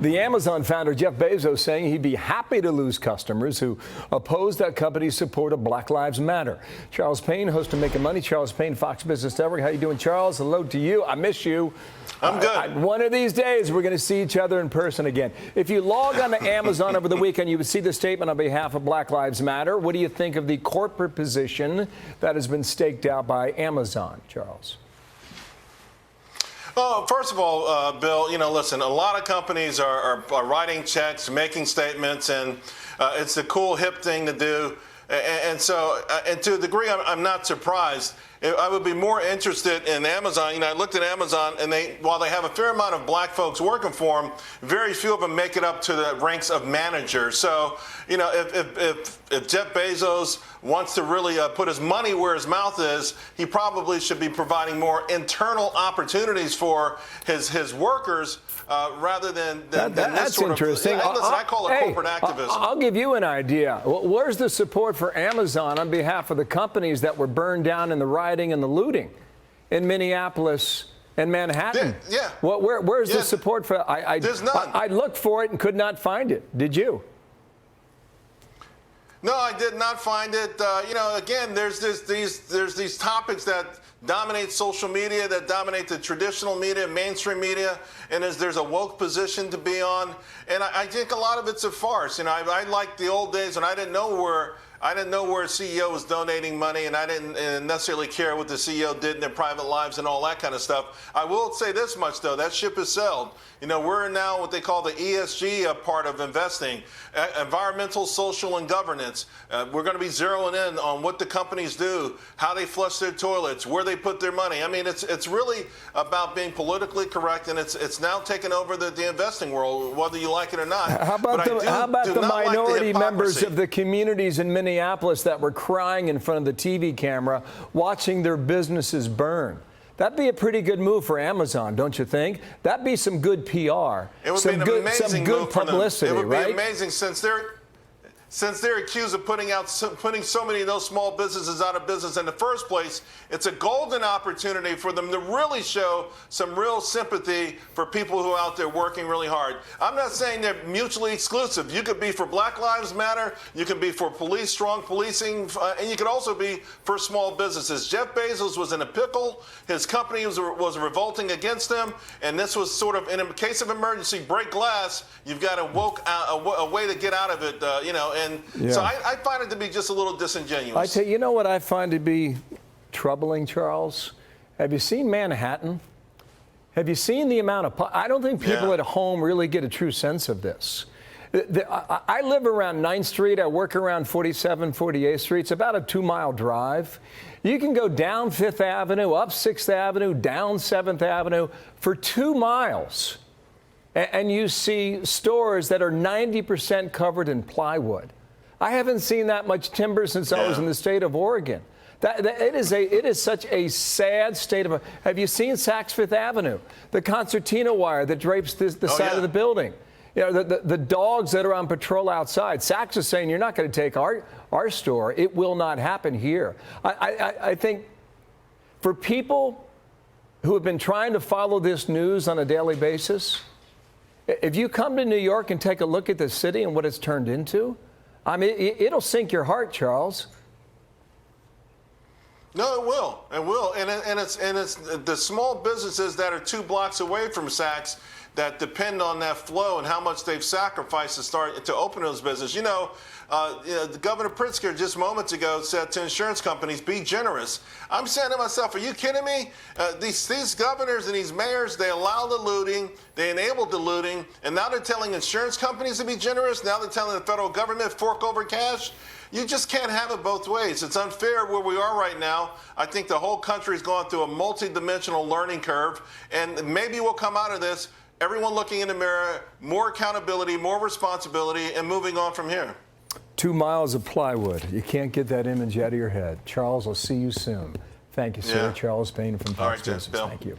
The Amazon founder Jeff Bezos saying he'd be happy to lose customers who oppose that company's support of Black Lives Matter. Charles Payne, host of Making Money. Charles Payne, Fox Business Network. How you doing, Charles? Hello to you. I miss you. I'm good. One of these days, we're going to see each other in person again. If you log on to Amazon over the weekend, you would see the statement on behalf of Black Lives Matter. What do you think of the corporate position that has been staked out by Amazon, Charles? Well, first of all, Bill, listen, a lot of companies are writing checks, making statements, and it's the cool, hip thing to do. And so, and to a degree, I'm not surprised. I would be more interested in Amazon. I looked at Amazon, and while they have a fair amount of black folks working for them, very few of them make it up to the ranks of managers. So, if Jeff Bezos wants to really put his money where his mouth is, he probably should be providing more internal opportunities for his workers rather than that's this sort interesting. Listen, I call it corporate activism. I'll give you an idea. Where's the support for Amazon on behalf of the companies that were burned down in the rioting and the looting in Minneapolis and Manhattan? Yeah. Where's the support for? There's none. I looked for it and could not find it. Did you? No, I did not find it. Again, there's these topics that dominate social media, that dominate the traditional media, mainstream media, and there's a woke position to be on. And I think a lot of it's a farce. I like the old days when I didn't know where a CEO was donating money, and I didn't necessarily care what the CEO did in their private lives and all that kind of stuff. I will say this much, though. That ship has sailed. We're now what they call the ESG part of investing, environmental, social, and governance. We're going to be zeroing in on what the companies do, how they flush their toilets, where they put their money. I mean, it's really about being politically correct, and it's now taken over the investing world, whether you like it or not. How about the minority members of the communities in Minneapolis that were crying in front of the TV camera watching their businesses burn? That'd be a pretty good move for Amazon, don't you think? That'd be some good PR. It would be an amazing move for them. Publicity, it would right? be amazing since they're accused of putting so many of those small businesses out of business in the first place. It's a golden opportunity for them to really show some real sympathy for people who are out there working really hard. I'm not saying they're mutually exclusive. You could be for Black Lives Matter, you can be for strong policing, and you could also be for small businesses. Jeff Bezos was in a pickle. His company was revolting against him, and this was sort of, in a case of emergency, break glass. You've got a way to get out of it, So I find it to be just a little disingenuous. I tell you, what I find to be troubling, Charles? Have you seen Manhattan? Have you seen the amount of... I don't think people at home really get a true sense of this. I live around 9th Street. I work around 47th, 48th Street. It's about a 2-mile drive. You can go down 5th Avenue, up 6th Avenue, down 7th Avenue for 2 miles. And you see stores that are 90% covered in plywood. I haven't seen that much timber since I was in the state of Oregon. It is such a sad state of... Have you seen Saks Fifth Avenue? The concertina wire that drapes the side of the building. The dogs that are on patrol outside. Saks is saying, you're not going to take our store. It will not happen here. I think for people who have been trying to follow this news on a daily basis, if you come to New York and take a look at the city and what it's turned into, I mean, it'll sink your heart, Charles. No, it will. It will. And it's the small businesses that are 2 blocks away from Saks that depend on that flow and how much they've sacrificed to open those businesses. The Governor Pritzker just moments ago said to insurance companies, be generous. I'm saying to myself, are you kidding me? These governors and these mayors, they allow the looting, they enable the looting, and now they're telling insurance companies to be generous. Now they're telling the federal government fork over cash. You just can't have it both ways. It's unfair where we are right now. I think the whole country's gone through a multi-dimensional learning curve, and maybe we'll come out of this, everyone looking in the mirror, more accountability, more responsibility, and moving on from here. 2 miles of plywood. You can't get that image out of your head. Charles, I'll see you soon. Thank you, sir. Charles Payne from Fox Business. Thank you.